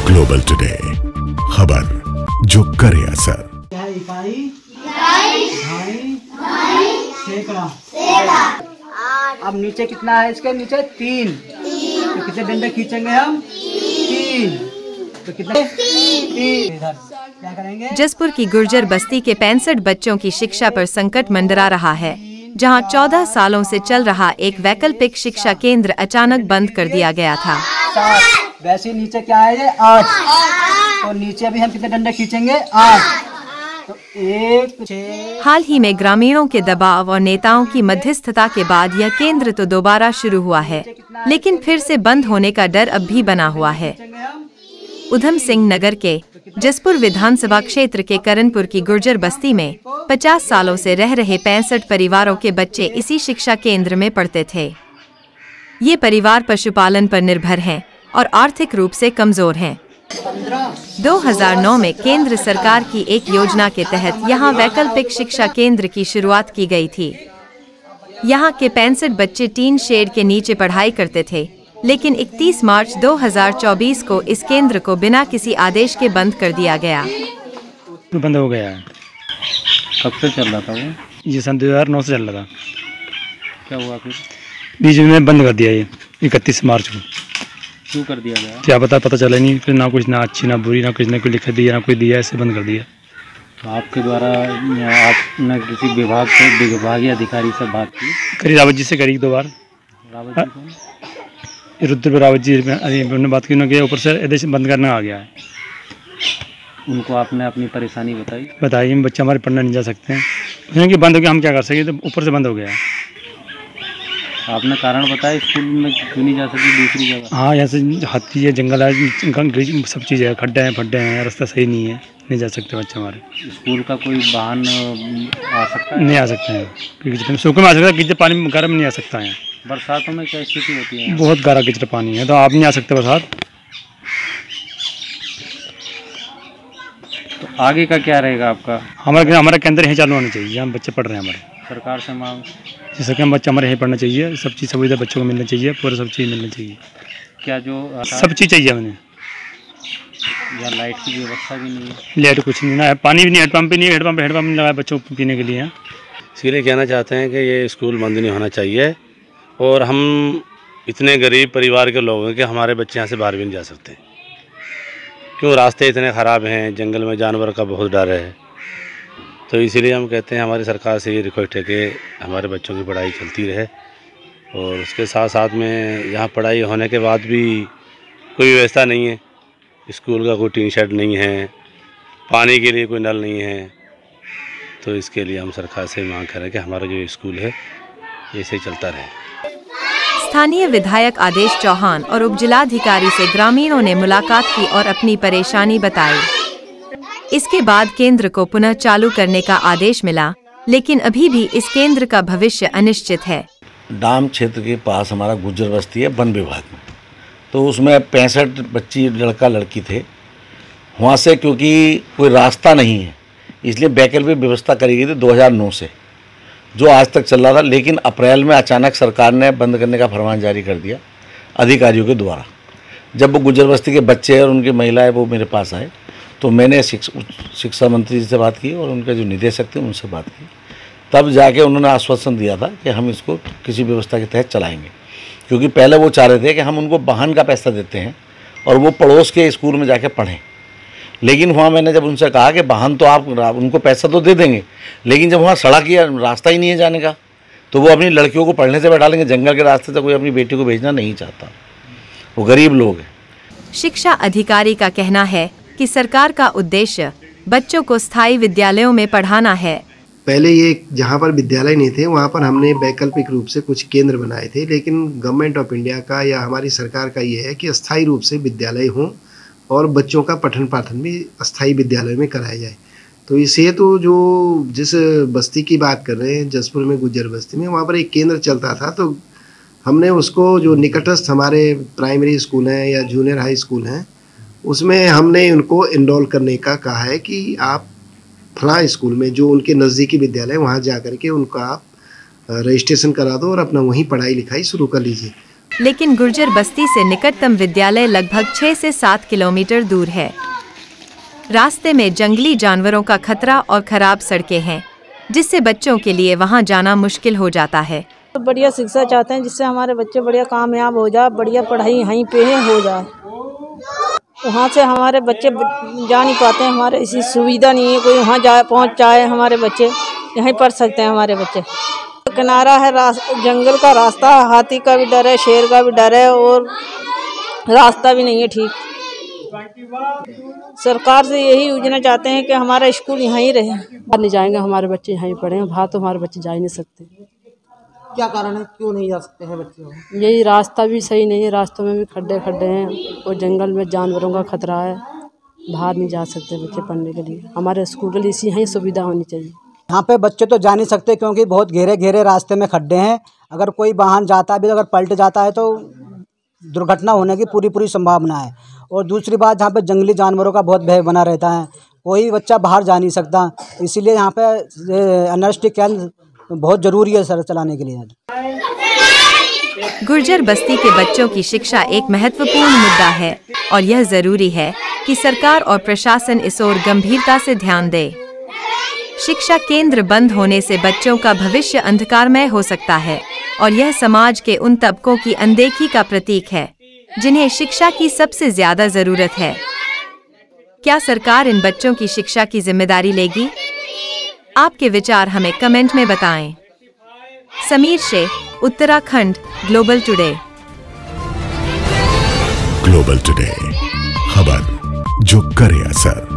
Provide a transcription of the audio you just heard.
Global Today, खबर जो करे असर। इकाई, सैकड़ा। अब नीचे कितना है? इसके नीचे 3। तो कितने डंडे खींचेंगे हम? 3। तो कितने? 3। इधर क्या करेंगे? जसपुर की गुर्जर बस्ती के 65 बच्चों की शिक्षा पर संकट मंडरा रहा है, जहां 14 सालों से चल रहा एक वैकल्पिक शिक्षा केंद्र अचानक बंद कर दिया गया था। 7। वैसे नीचे क्या है ये? 8। तो नीचे भी हम कितने डंडे खींचेंगे? 8। तो 1, 6। हाल ही में ग्रामीणों के दबाव और नेताओं की मध्यस्थता के बाद यह केंद्र तो दोबारा शुरू हुआ है, लेकिन फिर से बंद होने का डर अब भी बना हुआ है। उधम सिंह नगर के जसपुर विधानसभा क्षेत्र के करणपुर की गुर्जर बस्ती में 50 सालों से रह रहे 65 परिवारों के बच्चे इसी शिक्षा केंद्र में पढ़ते थे। ये परिवार पशुपालन पर निर्भर हैं और आर्थिक रूप से कमजोर हैं। 2009 में केंद्र सरकार की एक योजना के तहत यहां वैकल्पिक शिक्षा केंद्र की शुरुआत की गई थी। यहां के 65 बच्चे टीन शेड के नीचे पढ़ाई करते थे, लेकिन 31 मार्च 2024 को इस केंद्र को बिना किसी आदेश के बंद कर दिया गया। बंद हो गया है। कब से चल रहा था वो? ये सन 2009 से चल रहा था। क्या हुआ फिर? बीच में बंद कर दिया ये 31 मार्च को। क्यों कर दिया गया? क्या पता चला नहीं, फिर ना कुछ, ना अच्छी ना बुरी, ना कुछ, ना कोई लिख दिया, ना कोई दिया, ऐसे बंद कर दिया। तो आपके द्वारा आपने किसी विभाग से, विभागीय अधिकारी से बात की? करी रावत जी से करी 2 बार। रावत जी कौन? रुद्र रावत जी ने बात की, उन्होंने ऊपर से आदेश बंद करना आ गया है। उनको आपने अपनी परेशानी बताई? बताइए, बच्चे हमारे पढ़ने नहीं जा सकते हैं कि बंद हो गया, हम क्या कर सके, तो ऊपर से बंद हो गया है। आपने कारण बताया स्कूल में क्यों नहीं जा सकती दूसरी जगह? हाँ, यहाँ से हाथी है, जंगल है, सब चीज़ है, खड्डे हैं, फड्डे हैं, रास्ता सही नहीं है, नहीं जा सकते बच्चे हमारे। स्कूल का कोई वाहन आ सकता है? नहीं आ सकते हैं, क्योंकि जितने सूखे में आ सकता है, कीचड़ पानी गर्म नहीं आ सकता है। बरसातों में क्या स्थिति होती है? बहुत गारा कीचड़ पानी है, तो आप नहीं आ सकते बरसात। तो आगे का क्या रहेगा आपका? हमारा केंद्र यहीं चालू होना चाहिए, हम बच्चे पढ़ रहे हैं हमारे। सरकार से मांग? जैसे कि हम बच्चे हमारे यहीं पढ़ना चाहिए, सब चीज़ सुविधा बच्चों को मिलनी चाहिए, पूरा सब चीज़ मिलनी चाहिए। क्या जो सब चीज़ चाहिए हमें। या लाइट की व्यवस्था भी नहीं है? लाइट कुछ नहीं, ना पानी भी नहीं, हेडपम्प भी नहीं, हेडपम्प नहीं लगाया बच्चों को पीने के लिए। इसलिए कहना चाहते हैं कि ये स्कूल बंद नहीं होना चाहिए, और हम इतने गरीब परिवार के लोग हैं कि हमारे बच्चे यहाँ से बाहर भी नहीं जा सकते, क्यों रास्ते इतने ख़राब हैं, जंगल में जानवर का बहुत डर है। तो इसीलिए हम कहते हैं, हमारी सरकार से ये रिक्वेस्ट है कि हमारे बच्चों की पढ़ाई चलती रहे, और उसके साथ साथ में यहाँ पढ़ाई होने के बाद भी कोई व्यवस्था नहीं है, स्कूल का कोई टीन शेड नहीं है, पानी के लिए कोई नल नहीं है। तो इसके लिए हम सरकार से मांग करें कि हमारा जो स्कूल है ऐसे चलता रहे। स्थानीय विधायक आदेश चौहान और उपजिलाधिकारी से ग्रामीणों ने मुलाकात की और अपनी परेशानी बताई। इसके बाद केंद्र को पुनः चालू करने का आदेश मिला, लेकिन अभी भी इस केंद्र का भविष्य अनिश्चित है। डाम क्षेत्र के पास हमारा गुर्जर बस्ती है वन विभाग में, तो उसमें 65 बच्ची लड़का लड़की थे। वहाँ से क्योंकि कोई रास्ता नहीं है, इसलिए वैकल्पिक व्यवस्था करी गई थी 2009 से, जो आज तक चल रहा था। लेकिन अप्रैल में अचानक सरकार ने बंद करने का फरमान जारी कर दिया अधिकारियों के द्वारा। जब वो गुर्जर बस्ती के बच्चे और उनकी महिलाएं वो मेरे पास आए, तो मैंने शिक्षा मंत्री जी से बात की और उनके जो निदेशक थे उनसे बात की। तब जाके उन्होंने आश्वासन दिया था कि हम इसको किसी व्यवस्था के तहत चलाएंगे, क्योंकि पहले वो चाह रहे थे कि हम उनको वाहन का पैसा देते हैं और वो पड़ोस के स्कूल में जाके पढ़ें। लेकिन वहाँ मैंने जब उनसे कहा कि वाहन तो आप उनको पैसा तो दे देंगे, लेकिन जब वहाँ सड़क या रास्ता ही नहीं है जाने का, तो वो अपनी लड़कियों को पढ़ने से बैठा लेंगे। जंगल के रास्ते से कोई अपनी बेटी को भेजना नहीं चाहता, वो गरीब लोग हैं। शिक्षा अधिकारी का कहना है कि सरकार का उद्देश्य बच्चों को स्थायी विद्यालयों में पढ़ाना है। पहले ये जहाँ पर विद्यालय नहीं थे वहाँ पर हमने वैकल्पिक रूप से कुछ केंद्र बनाए थे, लेकिन गवर्नमेंट ऑफ इंडिया का या हमारी सरकार का ये है कि अस्थायी रूप से विद्यालय हों और बच्चों का पठन पाठन भी अस्थायी विद्यालय में कराया जाए। तो इसे तो जो जिस बस्ती की बात कर रहे हैं, जसपुर में गुर्जर बस्ती में, वहाँ पर एक केंद्र चलता था, तो हमने उसको जो निकटस्थ हमारे प्राइमरी स्कूल हैं या जूनियर हाई स्कूल हैं, उसमें हमने उनको इनरोल करने का कहा है कि आप फलां स्कूल में जो उनके नज़दीकी विद्यालय वहाँ जा कर के उनका आप रजिस्ट्रेशन करा दो और अपना वहीं पढ़ाई लिखाई शुरू कर लीजिए। लेकिन गुर्जर बस्ती से निकटतम विद्यालय लगभग 6 से 7 किलोमीटर दूर है। रास्ते में जंगली जानवरों का खतरा और खराब सड़कें हैं, जिससे बच्चों के लिए वहां जाना मुश्किल हो जाता है। तो बढ़िया शिक्षा चाहते हैं, जिससे हमारे बच्चे बढ़िया कामयाब हो जाए, बढ़िया पढ़ाई यहीं पे हो जाए। वहाँ से हमारे बच्चे जा नहीं पाते हैं, हमारे इसी सुविधा नहीं है कोई वहाँ पहुँच जाए। हमारे बच्चे यहीं पढ़ सकते हैं। हमारे बच्चे किनारा है, जंगल का रास्ता, हाथी का भी डर है, शेर का भी डर है, और रास्ता भी नहीं है ठीक। सरकार से यही योजना चाहते हैं कि हमारा स्कूल यहीं रहे। बाहर नहीं जाएंगे, हमारे बच्चे यहीं पढ़े हैं। बाहर तो हमारे बच्चे जा ही नहीं सकते। क्या कारण है, क्यों नहीं जा सकते हैं बच्चे? यही रास्ता भी सही नहीं है, रास्तों में भी खड्डे हैं और जंगल में जानवरों का खतरा है। बाहर नहीं जा सकते बच्चे पढ़ने के लिए। हमारे स्कूल के लिए इसी यहीं सुविधा होनी चाहिए। यहाँ पे बच्चे तो जा नहीं सकते क्योंकि बहुत घेरे घेरे रास्ते में खड्डे हैं। अगर कोई वाहन जाता भी, अगर पलट जाता है तो दुर्घटना होने की पूरी संभावना है। और दूसरी बात, यहाँ पे जंगली जानवरों का बहुत भय बना रहता है, कोई बच्चा बाहर जा नहीं सकता। इसीलिए यहाँ पे एनएसटी केंद्र बहुत ज़रूरी है सर चलाने के लिए। गुर्जर बस्ती के बच्चों की शिक्षा एक महत्वपूर्ण मुद्दा है और यह जरूरी है कि सरकार और प्रशासन इस ओर गंभीरता से ध्यान दे। शिक्षा केंद्र बंद होने से बच्चों का भविष्य अंधकारमय हो सकता है और यह समाज के उन तबकों की अनदेखी का प्रतीक है जिन्हें शिक्षा की सबसे ज्यादा जरूरत है। क्या सरकार इन बच्चों की शिक्षा की जिम्मेदारी लेगी? आपके विचार हमें कमेंट में बताएं। Sameer Shaikh, Uttarakhand, Global Today. Global Today, खबर जो करे असर।